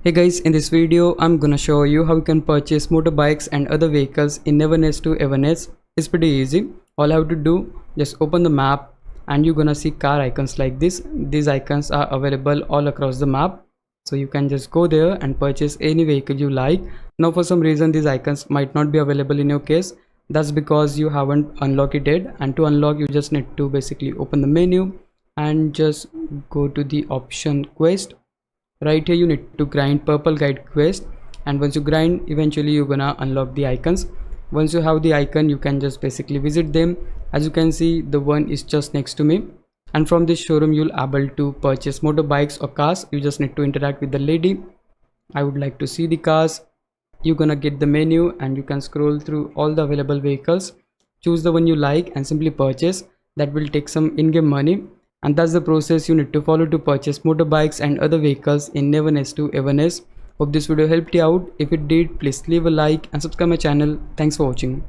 Hey guys, in this video I'm gonna show you how you can purchase motorbikes and other vehicles in Neverness to Everness. It's pretty easy. All you have to do, just open the map and you're gonna see car icons like this. These icons are available all across the map, so you can just go there and purchase any vehicle you like. Now for some reason these icons might not be available in your case. That's because you haven't unlocked it yet, and to unlock you just need to basically open the menu and just go to the option quest. Right here you need to grind purple guide quest, and once you grind, eventually you're gonna unlock the icons. Once you have the icon, you can just basically visit them. As you can see, the one is just next to me, and from this showroom you'll able to purchase motorbikes or cars. You just need to interact with the lady. I would like to see the cars. You're gonna get the menu and you can scroll through all the available vehicles, choose the one you like and simply purchase. That will take some in-game money, and that's the process you need to follow to purchase motorbikes and other vehicles in Neverness to Everness. Hope this video helped you out. If it did, please leave a like and subscribe my channel. Thanks for watching.